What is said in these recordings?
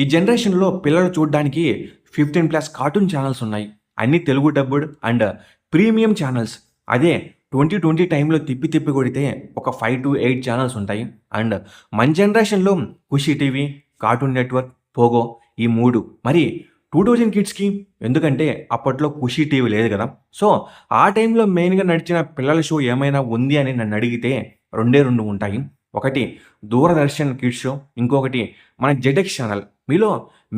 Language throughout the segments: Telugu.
ఈ జనరేషన్‌లో పిల్లలు చూడ్డానికి 15+ కార్టూన్ ఛానెల్స్ ఉన్నాయి. అన్నీ Telugu dubbed and premium channels. అదే 2020 టైంలో తిప్పి తిప్పి కొడితే ఒక 5-8 ఛానెల్స్ ఉంటాయి. అండ్ మన జనరేషన్‌లో ఖుషి టీవీ, కార్టూన్ నెట్‌వర్క్, పోగో ఈ 3. మరి 2000 కిడ్స్‌కి ఎందుకంటే అప్పట్లో ఖుషి టీవీ లేదు గదా! సో, ఆ టైంలో మెయిన్‌గా నడిచిన పిల్లల షో ఏమైనా ఉంది అని నన్నడిగితే రెండే 2 ఉంటాయి. ఒకటి దూరదర్శన్ కిడ్స్ షో. ఇంకొకటి మన జెటెక్స్ ఛానల్. మీలో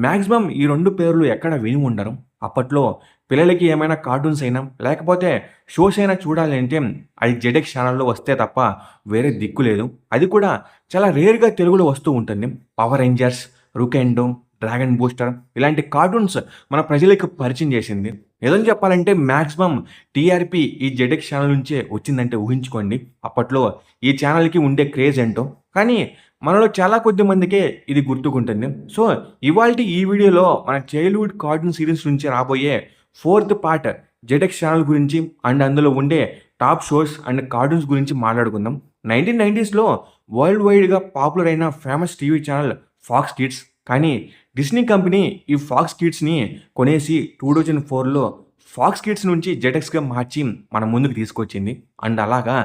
మాక్సిమం ఈ 2 పేర్లు ఎక్కడ విని ఉండరు. అప్పట్లో పిల్లలకి ఏమైనా కార్టూన్స్ అయినా, లేకపోతే షోస్ అయినా చూడాలి అంటే అది జెటెక్స్ ఛానల్‌లో వస్తే తప్ప వేరే దిక్కు లేదు. అది కూడా చాలా రేర్‌గా తెలుగులో వస్తూ ఉంటుంది. పవర్ రేంజర్స్, రుకెండో, డ్రాగన్ బూస్టర్ ఇలాంటి కార్టూన్స్ మన ప్రజలకు పరిచయం చేసింది. నిజం చెప్పాలంటే మాక్సిమం టీఆర్‌పీ ఈ జెటెక్స్ ఛానల్ నుంచే వచ్చిందంటే ఊహించుకోండి. అప్పట్లో ఈ ఛానల్‌కి ఉండే క్రేజ్ ఏంటో. కానీ మనలో చాలా కొద్ది మందికే ఇది గుర్తుకుంటుంది. సో, ఇవాల్టి ఈ వీడియోలో మన చైల్డ్‌హుడ్ కార్టూన్ సీరీస్ నుంచి రాబోయే 4th పార్ట్ జెటెక్స్ ఛానల్ గురించి అండ్ అందులో ఉండే టాప్ షోస్ అండ్ కార్టూన్స్ గురించి మాట్లాడుకుందాం. 1990స్‌లో వరల్డ్ వైడ్‌గా పాపులర్ అయిన famous TV channel Fox Kids. కానీ డిస్నీ కంపెనీ ఈ ఫాక్స్ కిడ్స్‌ని కొనేసి 2004లో ఫాక్స్ కిడ్స్ నుంచి జెటెక్స్‌గా మార్చి మన ముందుకు తీసుకొచ్చింది. అండ్ అలాగా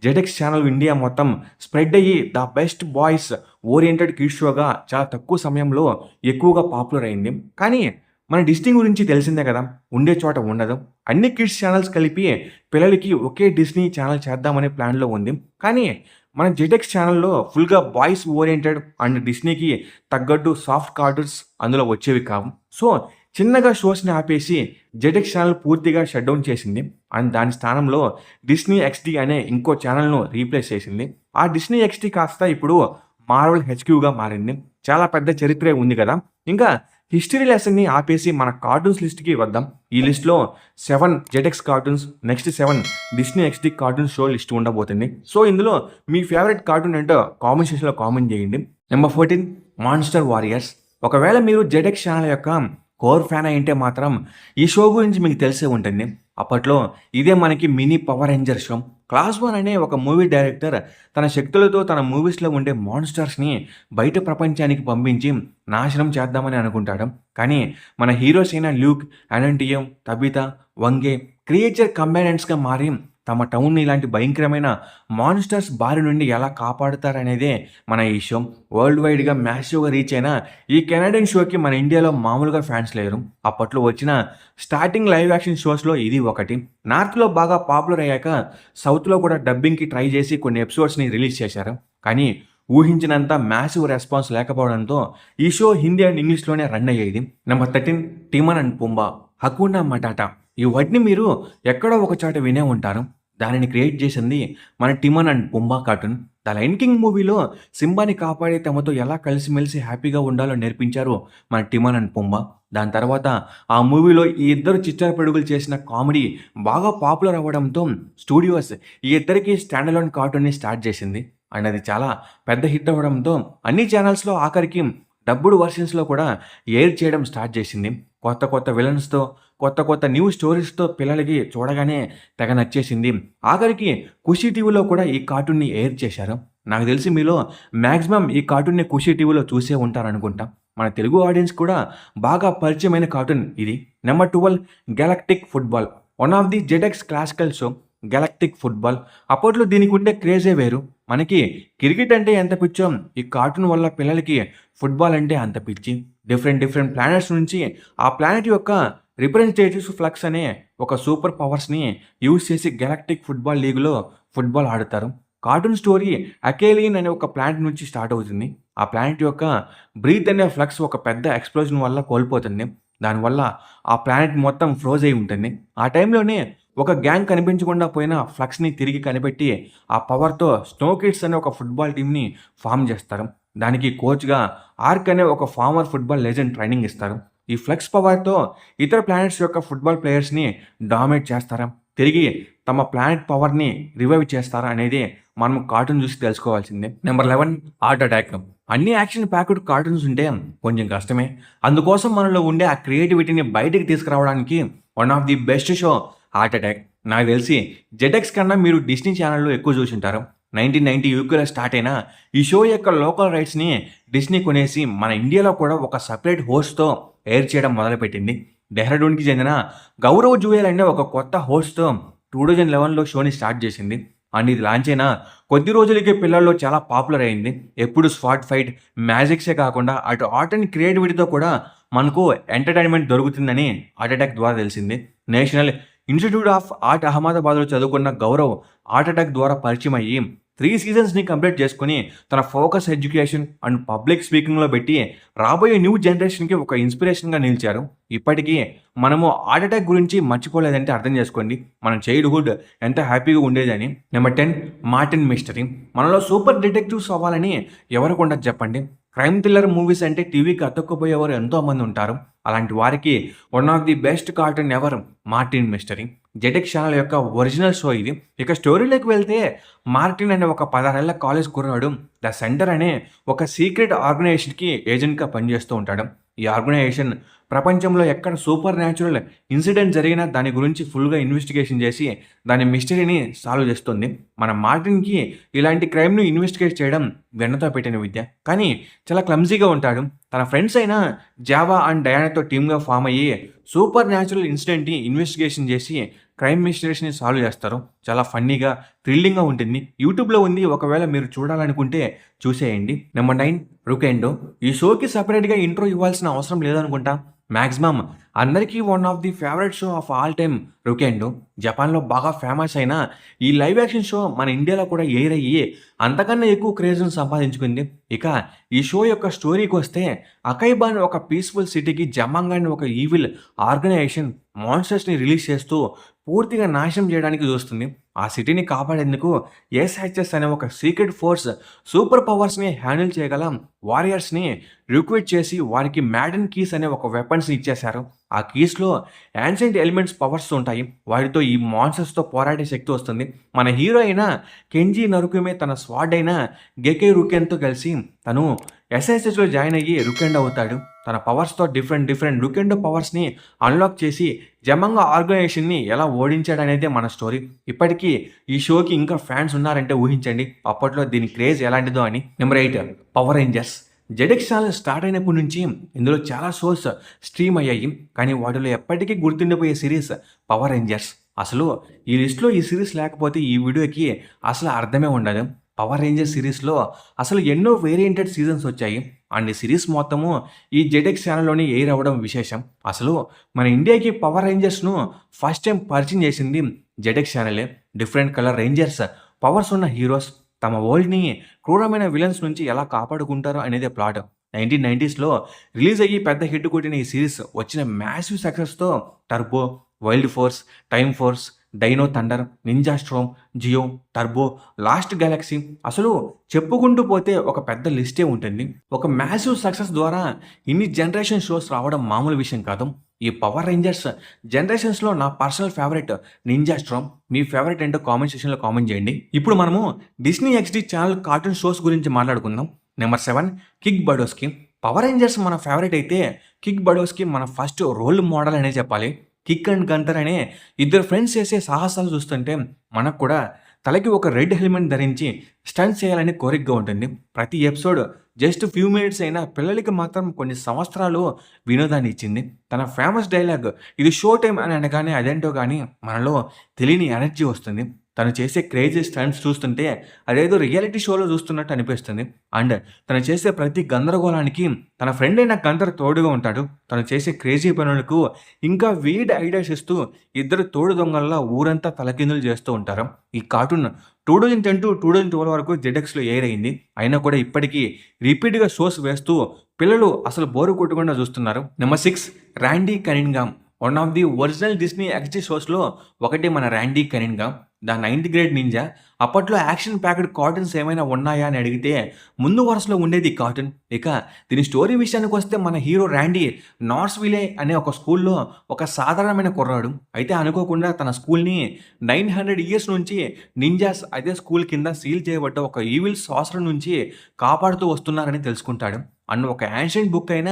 జెటెక్స్ ఛానల్ ఇండియా మొత్తం స్ప్రెడ్ అయ్యి the best boys oriented kids షోగా చాలా తక్కువ సమయంలో ఎక్కువగా పాపులర్ అయింది. కానీ మన డిస్నీ గురించి తెలిసిందే కదా, ఉండే చోట ఉండదు. అన్ని కిడ్స్ ఛానల్స్ కలిపి పిల్లలకి ఒకే డిస్నీ ఛానల్ చేద్దామనే ప్లాన్‌లో ఉంది. కానీ మన జెటెక్స్ ఛానల్‌లో ఫుల్‌గా బాయ్స్ ఓరియెంటెడ్ అండ్ డిస్నీకి తగ్గట్టు సాఫ్ట్ కార్టూన్స్ అందులో వచ్చేవి కావు. సో, చిన్నగా షోస్‌ని ఆపేసి జెటెక్స్ ఛానల్ పూర్తిగా షట్ డౌన్ చేసింది. అండ్ దాని స్థానంలో డిస్నీ ఎక్స్‌డి అనే ఇంకో ఛానల్‌ను రీప్లేస్ చేసింది. ఆ డిస్నీ ఎక్స్‌డి కాస్త ఇప్పుడు మార్వెల్ హెచ్‌క్యూగా మారింది. చాలా పెద్ద చరిత్రే ఉంది కదా. ఇంకా హిస్టరీ లెసన్‌ని ఆపేసి మన కార్టూన్స్ లిస్ట్‌కి వద్దాం. ఈ లిస్ట్‌లో 7 Jetix cartoons, next 7 Disney XD cartoon show list ఉండబోతుంది. సో, ఇందులో మీ ఫేవరెట్ కార్టూన్ ఏంటో కామెంట్ సెక్షన్‌లో కామెంట్ చేయండి. Number 14 monster warriors. ఒకవేళ మీరు జెటెక్స్ ఛానల్ యొక్క కోర్ ఫ్యాన్ అయింటే మాత్రం ఈ షో గురించి మీకు తెలిసే ఉంటుంది. అప్పట్లో ఇదే మనకి mini power ranger show. Class 1 అనే ఒక మూవీ డైరెక్టర్ తన శక్తులతో తన మూవీస్‌లో ఉండే మాన్స్టర్స్‌ని బయట ప్రపంచానికి పంపించి నాశనం చేద్దామని అనుకుంటాడు. కానీ మన హీరోస్ అయిన ల్యూక్, అనంటియం, తబితా, వంగే క్రియేచర్ కంబానెంట్స్‌గా మారి తమ టౌన్‌ని ఇలాంటి భయంకరమైన మాన్స్టర్స్ బారి నుండి ఎలా కాపాడుతారనేదే మన ఈ షో. వరల్డ్ వైడ్‌గా మ్యాసివ్‌గా రీచ్ అయిన ఈ కెనడియన్ షోకి మన ఇండియాలో మామూలుగా ఫ్యాన్స్ లేరు. అప్పట్లో వచ్చిన స్టార్టింగ్ లైవ్ యాక్షన్ షోస్‌లో ఇది ఒకటి. నార్త్‌లో బాగా పాపులర్ అయ్యాక సౌత్‌లో కూడా డబ్బింగ్‌కి ట్రై చేసి కొన్ని ఎపిసోడ్స్‌ని రిలీజ్ చేశారు. కానీ ఊహించినంత మ్యాసివ్ రెస్పాన్స్ లేకపోవడంతో ఈ షో హిందీ అండ్ ఇంగ్లీష్‌లోనే రన్ అయ్యేది. Number 13 టిమన్ and Pumbaa, హకునా matata. ఈ వర్డ్‌ని మీరు ఎక్కడో ఒక చోట వినే ఉంటారు. దానిని క్రియేట్ చేసింది మన Timon and Pumbaa cartoon. The Lion King మూవీలో సింబాని కాపాడే తమతో ఎలా కలిసిమెలిసి హ్యాపీగా ఉండాలో నేర్పించారు మన టిమన్ అండ్ పుంబా. దాని తర్వాత ఆ మూవీలో ఈ ఇద్దరు చిచ్చరపిడుగులు చేసిన కామెడీ బాగా పాపులర్ అవ్వడంతో స్టూడియోస్ ఈ ఇద్దరికి స్టాండ్ అలోన్ కార్టూన్ని స్టార్ట్ చేసింది. అండ్ అది చాలా పెద్ద హిట్ అవ్వడంతో అన్ని ఛానల్స్‌లో ఆఖరికి డబ్బుడ్ వర్షన్స్‌లో కూడా ఎయిర్ చేయడం స్టార్ట్ చేసింది. కొత్త కొత్త విలన్స్‌తో, కొత్త కొత్త న్యూ స్టోరీస్‌తో పిల్లలకి చూడగానే తెగ నచ్చేసింది. ఆఖరికి ఖుషి టీవీలో కూడా ఈ కార్టూన్‌ని ఎయిర్ చేశారు. నాకు తెలిసి మీలో మాక్సిమం ఈ కార్టూన్‌ని ఖుషి టీవీలో చూసే ఉంటారనుకుంటా. మన తెలుగు ఆడియన్స్ కూడా బాగా పరిచయమైన కార్టూన్ ఇది. Number 12 galactic football. One of the Jetix classical show galactic football. అప్పట్లో దీనికి ఉండే క్రేజే వేరు. మనకి క్రికెట్ అంటే ఎంత పిచ్చో ఈ కార్టూన్ వల్ల పిల్లలకి ఫుట్బాల్ అంటే అంత పిచ్చి. డిఫరెంట్ ప్లానెట్స్ నుంచి ఆ ప్లానెట్ యొక్క రిప్రజెంటేటివ్స్ ఫ్లక్స్ అనే ఒక సూపర్ పవర్స్‌ని యూజ్ చేసి గెలాక్టిక్ ఫుట్బాల్ లీగ్‌లో ఫుట్బాల్ ఆడుతారు. కార్టూన్ స్టోరీ అకేలియన్ అనే ఒక ప్లానెట్ నుంచి స్టార్ట్ అవుతుంది. ఆ ప్లానెట్ యొక్క బ్రీత్ అనే ఫ్లక్స్ ఒక పెద్ద ఎక్స్‌ప్లోజన్ వల్ల కోల్పోతుంది. దానివల్ల ఆ ప్లానెట్ మొత్తం ఫ్రోజ్ అయి ఉంటుంది. ఆ టైంలోనే ఒక గ్యాంగ్ కనిపించకుండా పోయిన ఫ్లక్స్‌ని తిరిగి కనిపెట్టి ఆ పవర్‌తో స్నో కిడ్స్ అనే ఒక ఫుట్బాల్ టీమ్‌ని ఫార్మ్ చేస్తారు. దానికి కోచ్‌గా ఆర్క్ అనే ఒక ఫార్మర్ ఫుట్బాల్ లెజెండ్ ట్రైనింగ్ ఇస్తారు. ఈ ఫ్లక్స్ పవర్‌తో ఇతర ప్లానెట్స్ యొక్క ఫుట్బాల్ ప్లేయర్స్‌ని డామినేట్ చేస్తారా, తిరిగి తమ ప్లానెట్ పవర్‌ని రివైవ్ చేస్తారా అనేది మనం కార్టూన్ చూసి తెలుసుకోవాల్సిందే. Number 11 heart attack. అన్ని యాక్షన్ ప్యాక్డ్ కార్టూన్స్ ఉంటే కొంచెం కష్టమే. అందుకోసం మనలో ఉండే ఆ క్రియేటివిటీని బయటికి తీసుకురావడానికి one of the best show heart attack. నాకు తెలిసి జెటెక్స్ కన్నా మీరు డిస్నీ ఛానల్‌లో ఎక్కువ చూసుంటారు. 1990 యూకేలో స్టార్ట్ అయిన ఈ షో యొక్క లోకల్ రైట్స్ని డిస్నీ కొనేసి మన ఇండియాలో కూడా ఒక సపరేట్ హోస్ట్తో ఎయిర్ చేయడం మొదలుపెట్టింది. డెహ్రాడూన్కి చెందిన గౌరవ్ జుయేల్ అనే ఒక కొత్త హోస్ట్తో 2011లో షోని స్టార్ట్ చేసింది. అండ్ ఇది లాంచ్ అయిన కొద్ది రోజులకి పిల్లల్లో చాలా పాపులర్ అయింది. ఎప్పుడు స్పాట్ ఫైట్ మ్యాజిక్సే కాకుండా అటు ఆర్ట్ అండ్ క్రియేటివిటీతో కూడా మనకు ఎంటర్టైన్మెంట్ దొరుకుతుందని హార్ట్ అటాక్ ద్వారా తెలిసింది. నేషనల్ ఇన్స్టిట్యూట్ ఆఫ్ ఆర్ట్ అహ్మదాబాద్లో చదువుకున్న గౌరవ్ హార్ట్ అటాక్ ద్వారా పరిచయం అయ్యి 3 సీజన్స్ని కంప్లీట్ చేసుకుని తన ఫోకస్ ఎడ్యుకేషన్ అండ్ పబ్లిక్ స్పీకింగ్లో పెట్టి రాబోయే న్యూ జనరేషన్కి ఒక ఇన్స్పిరేషన్గా నిలిచారు. ఇప్పటికీ మనము హార్ట్ అటాక్ గురించి మర్చిపోలేదంటే అర్థం చేసుకోండి మన చైల్డ్హుడ్ ఎంత హ్యాపీగా ఉండేదని. Number 10 Martin mystery. మనలో సూపర్ డిటెక్టివ్స్ అవ్వాలని ఎవరికి ఉండదు చెప్పండి. క్రైమ్ థ్రిల్లర్ మూవీస్ అంటే టీవీకి అతుక్కుపోయేవారు ఎంతోమంది ఉంటారు. అలాంటి వారికి one of the best cartoon ever Martin mystery. Jetix channel యొక్క ఒరిజినల్ షో ఇది. ఇక స్టోరీలోకి వెళ్తే మార్టిన్ అనే ఒక 16 ఏళ్ల కాలేజ్ కుర్రాడు ద సెంటర్ అనే ఒక సీక్రెట్ ఆర్గనైజేషన్కి ఏజెంట్గా పనిచేస్తూ ఉంటాడు. ఈ ఆర్గనైజేషన్ ప్రపంచంలో ఎక్కడ సూపర్ న్యాచురల్ ఇన్సిడెంట్ జరిగినా దాని గురించి ఫుల్గా ఇన్వెస్టిగేషన్ చేసి దాని మిస్టరీని సాల్వ్ చేస్తుంది. మన మార్టిన్కి ఇలాంటి క్రైమ్ను ఇన్వెస్టిగేట్ చేయడం వెన్నతో పెట్టిన విద్య. కానీ చాలా క్లమ్జీగా ఉంటాడు. తన ఫ్రెండ్స్ అయిన జావా అండ్ డయానాతో టీమ్గా ఫామ్ అయ్యి సూపర్ న్యాచురల్ ఇన్సిడెంట్ని ఇన్వెస్టిగేషన్ చేసి క్రైమ్ మిస్టరీస్ని సాల్వ్ చేస్తారు. చాలా ఫన్నీగా థ్రిల్లింగ్గా ఉంటుంది. యూట్యూబ్లో ఉంది, ఒకవేళ మీరు చూడాలనుకుంటే చూసేయండి. నెంబర్ 9 రుకెండో. ఈ షోకి సపరేట్గా ఇంట్రో ఇవ్వాల్సిన అవసరం లేదనుకుంటా. మ్యాక్సిమం అందరికీ one of the favourite show of all time రుకెండో. జపాన్లో బాగా ఫేమస్ అయిన ఈ లైవ్ యాక్షన్ షో మన ఇండియాలో కూడా ఎయిర్ అయ్యి అంతకన్నా ఎక్కువ క్రేజ్ను సంపాదించుకుంది. ఇక ఈ షో యొక్క స్టోరీకి వస్తే అకైబా అనే ఒక పీస్ఫుల్ సిటీకి జమాంగ్ అనే ఒక ఈవిల్ ఆర్గనైజేషన్ మాన్స్టర్స్ని రిలీజ్ చేస్తూ పూర్తిగా నాశనం చేయడానికి చూస్తుంది. ఆ సిటీని కాపాడేందుకు ఎస్హెచ్ఎస్ అనే ఒక సీక్రెట్ ఫోర్స్ సూపర్ పవర్స్ని హ్యాండిల్ చేయగల వారియర్స్ని రిక్రూట్ చేసి వారికి మ్యాడన్ కీస్ అనే ఒక వెపన్స్ని ఇచ్చేశారు. ఆ కీస్లో యాన్షియంట్ ఎలిమెంట్స్ పవర్స్ ఉంటాయి. వాటితో ఈ మాన్స్టర్స్తో పోరాడే శక్తి వస్తుంది. మన హీరో అయిన కెంజీ నరుకుమే తన స్వాడ్ అయిన గెకే రుకెన్తో కలిసి తను ఎస్ఎస్హెచ్లో జాయిన్ అయ్యి రుకెండో అవుతాడు. తన పవర్స్తో డిఫరెంట్ రుకెండో పవర్స్ని అన్లాక్ చేసి జమంగా ఆర్గనైజేషన్ని ఎలా ఓడించాడనేదే మన స్టోరీ. ఇప్పటికీ ఈ షోకి ఇంకా ఫ్యాన్స్ ఉన్నారంటే ఊహించండి అప్పట్లో దీని క్రేజ్ ఎలాంటిదో అని. Number 8 power Rangers. Jetix channel start అయినప్పటి నుంచి ఇందులో చాలా షోస్ స్ట్రీమ్ అయ్యాయి. కానీ వాటిలో ఎప్పటికీ గుర్తుండిపోయే సిరీస్ పవర్ రేంజర్స్. అసలు ఈ లిస్ట్లో ఈ సిరీస్ లేకపోతే ఈ వీడియోకి అసలు అర్థమే ఉండదు. పవర్ రేంజర్స్ సిరీస్లో అసలు ఎన్నో వేరియంటెడ్ సీజన్స్ వచ్చాయి. అండ్ ఈ సిరీస్ మొత్తము ఈ జెటెక్స్ ఛానల్లోనే ఎయిర్ అవ్వడం విశేషం. అసలు మన ఇండియాకి పవర్ రేంజర్స్ను ఫస్ట్ టైం పరిచయం చేసింది జెటెక్స్ ఛానలే. డిఫరెంట్ కలర్ రేంజర్స్, పవర్స్ ఉన్న హీరోస్ తమ వరల్డ్ని క్రూరమైన విలన్స్ నుంచి ఎలా కాపాడుకుంటారో అనేదే ప్లాట్. 1990స్లో రిలీజ్ అయ్యి పెద్ద హిట్ కొట్టిన ఈ సిరీస్ వచ్చిన మ్యాసివ్ సక్సెస్తో Turbo, Wild Force, Time Force, Dino Thunder, Ninja Storm, Zeo, Turbo, Lost Galaxy అసలు చెప్పుకుంటూ పోతే ఒక పెద్ద లిస్టే ఉంటుంది. ఒక మ్యాసివ్ సక్సెస్ ద్వారా ఇన్ని జనరేషన్ షోస్ రావడం మామూలు విషయం కాదు. ఈ పవర్ రేంజర్స్ జనరేషన్స్లో నా పర్సనల్ ఫేవరెట్ నింజా స్ట్రోమ్. మీ ఫేవరెట్ ఏంటో కామెంట్ సెక్షన్లో కామెంట్ చేయండి. ఇప్పుడు మనము Disney XD channel cartoon shows గురించి మాట్లాడుకుందాం. Number 7 Kick Buttowski. Power Rangers మన ఫేవరెట్ అయితే కిక్ బడోస్కి మన ఫస్ట్ రోల్ మోడల్ అనే చెప్పాలి. కిక్ అండ్ గంతర్ అనే ఇద్దరు ఫ్రెండ్స్ చేసే సాహసాలు చూస్తుంటే మనకు కూడా తలకి ఒక రెడ్ హెల్మెట్ ధరించి స్టంట్ చేయాలని కోరికగా ఉంటుంది. ప్రతి ఎపిసోడ్ జస్ట్ ఫ్యూ మినిట్స్ అయినా పిల్లలకి మాత్రం కొన్ని సంవత్సరాలు వినోదాన్ని ఇచ్చింది. తన ఫేమస్ డైలాగ్ ఇది షో టైం అని అనగానే అదేంటో కానీ మనలో తెలియని ఎనర్జీ వస్తుంది. తను చేసే క్రేజీ స్టంట్స్ చూస్తుంటే అదేదో రియాలిటీ షోలో చూస్తున్నట్టు అనిపిస్తుంది. అండ్ తను చేసే ప్రతి గందరగోళానికి తన ఫ్రెండ్ అయిన గందర్ తోడుగా ఉంటాడు. తను చేసే క్రేజీ పనులకు ఇంకా వీడ్ ఐడియాస్ ఇస్తూ ఇద్దరు తోడు దొంగల్లా ఊరంతా తలకిందులు చేస్తూ ఉంటారు. ఈ కార్టూన్ 2010 to 2012 వరకు జెటెక్స్లో ఎయిర్ అయింది. అయినా కూడా ఇప్పటికీ రిపీట్గా షోస్ వేస్తూ పిల్లలు అసలు బోరు కొట్టకుండా చూస్తున్నారు. Number 6 Randy Cunningham. One of the original Disney XD షోస్లో ఒకటి మన Randy Cunningham, the 9th grade ninja. అప్పట్లో యాక్షన్ ప్యాక్డ్ కార్టూన్స్ ఏమైనా ఉన్నాయా అని అడిగితే ముందు వరుసలో ఉండేది కార్టూన్. ఇక దీని స్టోరీ విషయానికి వస్తే మన హీరో ర్యాండీ నార్స్విలే అనే ఒక స్కూల్లో ఒక సాధారణమైన కుర్రాడు. అయితే అనుకోకుండా తన స్కూల్ని 900 years నుంచి నింజాస్ అదే స్కూల్ కింద సీల్ చేయబడ్డ ఒక ఈవిల్ సాసర్ నుంచి కాపాడుతూ వస్తున్నారని తెలుసుకుంటాడు. అండ్ ఒక యాన్షియంట్ బుక్ అయిన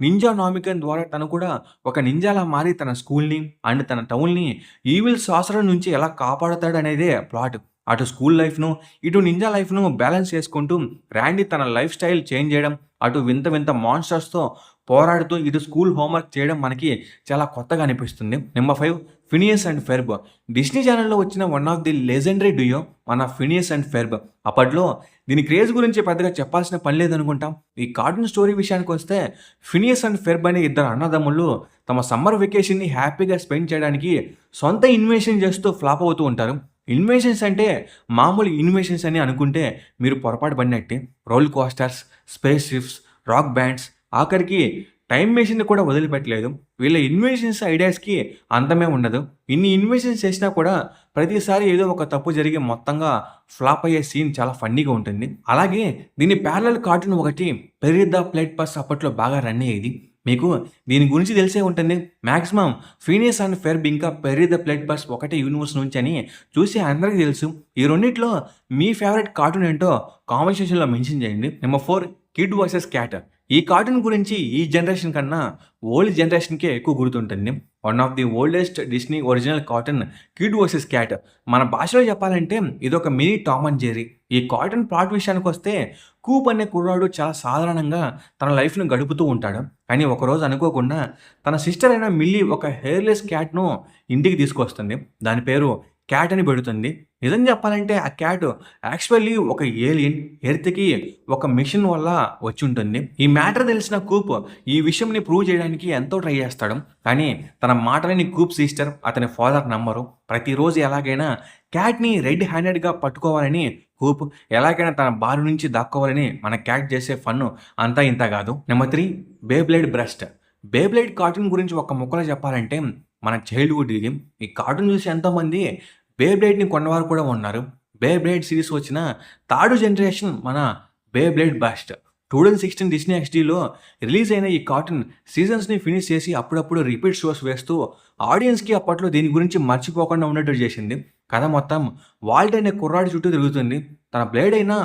నింజా నామికన్ ద్వారా తను కూడా ఒక నింజాలా మారి తన స్కూల్ని అండ్ తన టౌన్ని ఈవిల్ సాసర్ నుంచి ఎలా కాపాడుతాడు అనేదే ప్లాట్. అటు స్కూల్ లైఫ్ను ఇటు నింజా లైఫ్ను బ్యాలెన్స్ చేసుకుంటూ ర్యాండీ తన లైఫ్ స్టైల్ చేంజ్ చేయడం, అటు వింత వింత మాన్స్టర్స్తో పోరాడుతూ ఇటు స్కూల్ హోంవర్క్ చేయడం మనకి చాలా కొత్తగా అనిపిస్తుంది. Number 5 Phineas and Ferb. Disney ఛానల్లో వచ్చిన one of the legendary duo మన ఫినియస్ అండ్ ఫెర్బ్. అప్పట్లో దీని క్రేజ్ గురించి పెద్దగా చెప్పాల్సిన పని లేదనుకుంటాం. ఈ కార్టూన్ స్టోరీ విషయానికి వస్తే ఫినియస్ అండ్ ఫెర్బ్ అనే ఇద్దరు అన్నదమ్ముళ్ళు తమ సమ్మర్ వెకేషన్ని హ్యాపీగా స్పెండ్ చేయడానికి సొంత ఇన్వెన్షన్ చేస్తూ ఫ్లాప్ అవుతూ ఉంటారు. ఇన్వెన్షన్స్ అంటే మామూలు ఇన్వెన్షన్స్ అని అనుకుంటే మీరు పొరపాటు పడినట్టే. Roller coasters, space ships, rock bands, ఆఖరికి టైం మెషిన్ని కూడా వదిలిపెట్టలేదు. వీళ్ళ ఇన్వెన్షన్స్ ఐడియాస్కి అంతమే ఉండదు. ఇన్ని ఇన్వెన్షన్స్ చేసినా కూడా ప్రతిసారి ఏదో ఒక తప్పు జరిగి మొత్తంగా ఫ్లాప్ అయ్యే సీన్ చాలా ఫన్నీగా ఉంటుంది. అలాగే దీని ప్యారలల్ కార్టూన్ ఒకటి పెర్రీ ద ప్లేటిపస్ అప్పట్లో బాగా రన్ అయ్యేది. మీకు దీని గురించి తెలిసే ఉంటుంది. మ్యాక్సిమం ఫీనియస్ అండ్ ఫెర్బ్ ఇంకా పెర్రీ ద ప్లేటిపస్ ఒకటే యూనివర్స్ నుంచి అని చూసి అందరికీ తెలుసు. ఈ రెండిట్లో మీ ఫేవరెట్ కార్టూన్ ఏంటో కామెంట్ సెక్షన్లో మెన్షన్ చేయండి. Number 4 kid versus cat. ఈ కార్టూన్ గురించి ఈ జనరేషన్ కన్నా ఓల్డ్ జనరేషన్కే ఎక్కువ గుర్తుంటుంది. One of the oldest Disney original cartoon kid versus cat. మన భాషలో చెప్పాలంటే ఇదొక మినీ టామ్ అండ్ జెర్రీ. ఈ కార్టూన్ ప్లాట్ విషయానికి వస్తే కూప్ అనే కుర్రాడు చాలా సాధారణంగా తన లైఫ్ను గడుపుతూ ఉంటాడు. కానీ ఒకరోజు అనుకోకుండా తన సిస్టర్ అయిన మిల్లీ ఒక హెయిర్లెస్ క్యాట్ను ఇంటికి తీసుకొస్తుంది. దాని పేరు క్యాట్ అని పెడుతుంది. నిజం చెప్పాలంటే ఆ క్యాట్ యాక్చువల్లీ ఒక ఏలియన్ ఎర్త్కి ఒక మిషన్ వల్ల వచ్చి ఉంటుంది. ఈ మ్యాటర్ తెలిసిన కూప్ ఈ విషయంని ప్రూవ్ చేయడానికి ఎంతో ట్రై చేస్తాడు. కానీ తన మాటలని కూప్ సిస్టర్ అతని ఫాదర్ నమ్మరు. ప్రతిరోజు ఎలాగైనా క్యాట్ని రెడ్ హ్యాండెడ్గా పట్టుకోవాలని కూప్ ఎలాగైనా తన బారు నుంచి దాక్కోవాలని మన క్యాట్ చేసే ఫన్ అంతా ఇంత కాదు. Number 3 Beyblade Burst. Beyblade cartoon గురించి ఒక ముక్కలో చెప్పాలంటే మన చైల్డ్హుడ్ ఇది. ఈ కార్టూన్ చూసి ఎంతోమంది బేబ్లేడ్ని కొన్నవారు కూడా ఉన్నారు. బేబ్లేడ్ సిరీస్ వచ్చిన థర్డ్ జనరేషన్ మన బేబ్లేడ్ బస్ట్. 2016 డిస్నీ XDలో రిలీజ్ అయిన ఈ కార్టూన్ సీజన్స్ని ఫినిష్ చేసి అప్పుడప్పుడు రిపీట్ షోస్ వేస్తూ ఆడియన్స్కి అప్పట్లో దీని గురించి మర్చిపోకుండా ఉన్నట్టు చేసింది. కథ మొత్తం వాల్ట్ అనే కుర్రాడి చుట్టూ తిరుగుతుంది. తన బ్లేడ్ అయిన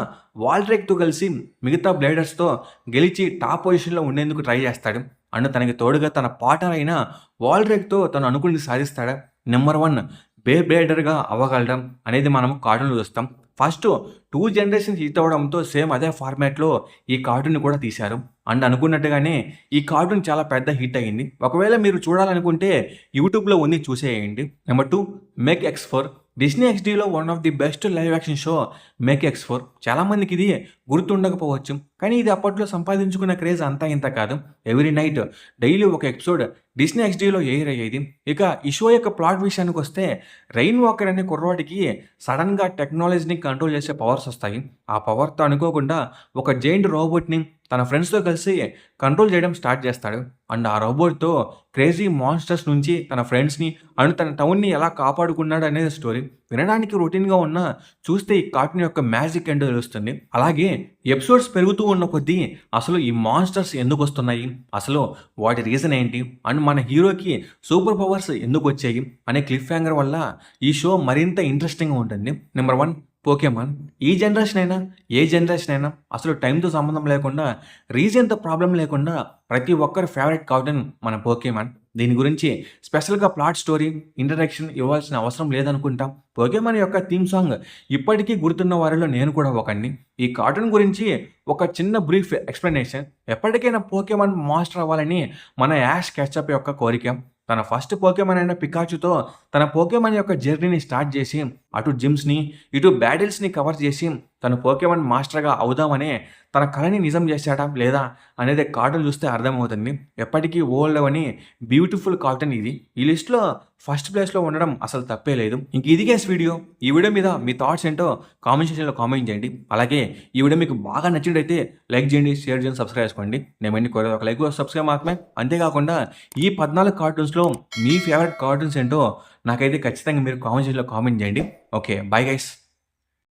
వాల్ట్రేక్తో కలిసి మిగతా బ్లేడర్స్తో గెలిచి టాప్ పొజిషన్లో ఉండేందుకు ట్రై చేస్తాడు. అండ్ తనకి తోడుగా తన పార్ట్నర్ అయిన వాల్ట్రేక్తో తను అనుకుని సాధిస్తాడా. నెంబర్ 1 బేబ్లేడర్గా అవ్వగలడం అనేది మనం కార్టూన్లో చూస్తాం. ఫస్ట్ 2 జనరేషన్స్ హిట్ అవ్వడంతో సేమ్ అదే ఫార్మాట్లో ఈ కార్టూన్ కూడా తీశారు. అండ్ అనుకున్నట్టుగానే ఈ కార్టూన్ చాలా పెద్ద హిట్ అయ్యింది. ఒకవేళ మీరు చూడాలనుకుంటే యూట్యూబ్లో ఉంది, చూసేయండి. Number 2 Mech X4. డిస్నీ XDలో one of the best live action show Mech X4. చాలామందికి ఇది గుర్తుండకపోవచ్చు, కానీ ఇది అప్పట్లో సంపాదించుకున్న క్రేజ్ అంతా ఇంత కాదు. ఎవ్రీ నైట్ డైలీ ఒక ఎపిసోడ్ డిస్నీ XDలో ఎయిర్ అయ్యేది. ఇక ఈ షో యొక్క ప్లాట్ విషయానికి వస్తే రెయిన్ వాకర్ అనే కుర్రాడికి సడన్గా టెక్నాలజీని కంట్రోల్ చేసే పవర్స్ వస్తాయి. ఆ పవర్తో అనుకోకుండా ఒక జైంట్ రోబోట్ని తన ఫ్రెండ్స్తో కలిసి కంట్రోల్ చేయడం స్టార్ట్ చేస్తాడు. అండ్ ఆ రోబోట్తో క్రేజీ మాన్స్టర్స్ నుంచి తన ఫ్రెండ్స్ని అండ్ తన టౌన్ని ఎలా కాపాడుకున్నాడు అనేది స్టోరీ. వినడానికి రొటీన్గా ఉన్నా చూస్తే ఈ కార్టూన్ యొక్క మ్యాజిక్ ఏంటో తెలుస్తుంది. అలాగే ఎపిసోడ్స్ పెరుగుతూ ఉన్న కొద్దీ అసలు ఈ మాన్స్టర్స్ ఎందుకు వస్తున్నాయి, అసలు వాటి రీజన్ ఏంటి, అండ్ మన హీరోకి సూపర్ పవర్స్ ఎందుకు వచ్చాయి అనే క్లిఫ్ హ్యాంగర్ వల్ల ఈ షో మరింత ఇంట్రెస్టింగ్గా ఉంటుంది. Number 1 Pokemon. ఈ జనరేషన్ అయినా ఏ జనరేషన్ అయినా అసలు టైంతో సంబంధం లేకుండా, రీజన్తో ప్రాబ్లం లేకుండా ప్రతి ఒక్కరి ఫేవరెట్ కార్టూన్ మన పోకేమాన్. దీని గురించి స్పెషల్గా ప్లాట్ స్టోరీ ఇంట్రడక్షన్ ఇవ్వాల్సిన అవసరం లేదనుకుంటాం. పోకేమాన్ యొక్క థీమ్ సాంగ్ ఇప్పటికీ గుర్తున్న వారిలో నేను కూడా ఒకడిని. ఈ కార్టూన్ గురించి ఒక చిన్న బ్రీఫ్ ఎక్స్ప్లెనేషన్. ఎప్పటికైనా పోకేమాన్ మాస్టర్ అవ్వాలని మన యాష్ కెచప్ యొక్క కోరిక. తన ఫస్ట్ పోకేమాన్ అయిన పికాచుతో తన పోకేమాన్ యొక్క జర్నీని స్టార్ట్ చేసి అటు జిమ్స్ని ఇటు బ్యాటిల్స్ని కవర్ చేసి తన పోకేమాన్ మాస్టర్గా అవుదామనే తన కళని నిజం చేశాడా లేదా అనేది కార్టూన్ చూస్తే అర్థమవుతుంది. ఎప్పటికీ ఓల్డ్ అని బ్యూటిఫుల్ కార్టూన్ ఇది. ఈ లిస్ట్లో ఫస్ట్ ప్లేస్లో ఉండడం అసలు తప్పే లేదు. ఇంక ఇది గైస్ వీడియో. ఈ వీడియో మీద మీ థాట్స్ ఏంటో కామెంట్ సెక్షన్లో కామెంట్ చేయండి. అలాగే ఈ వీడియో మీకు బాగా నచ్చినట్టయితే లైక్ చేయండి, షేర్ చేయండి, సబ్స్క్రైబ్ చేసుకోండి. నేను కోరేది ఒక లైక్, సబ్స్క్రైబ్ మాత్రమే. అంతేకాకుండా ఈ 14 కార్టూన్స్లో మీ ఫేవరెట్ కార్టూన్స్ ఏంటో నాకైతే ఖచ్చితంగా మీరు కామెంట్ సెక్షన్లో కామెంట్ చేయండి. Okay, bye guys.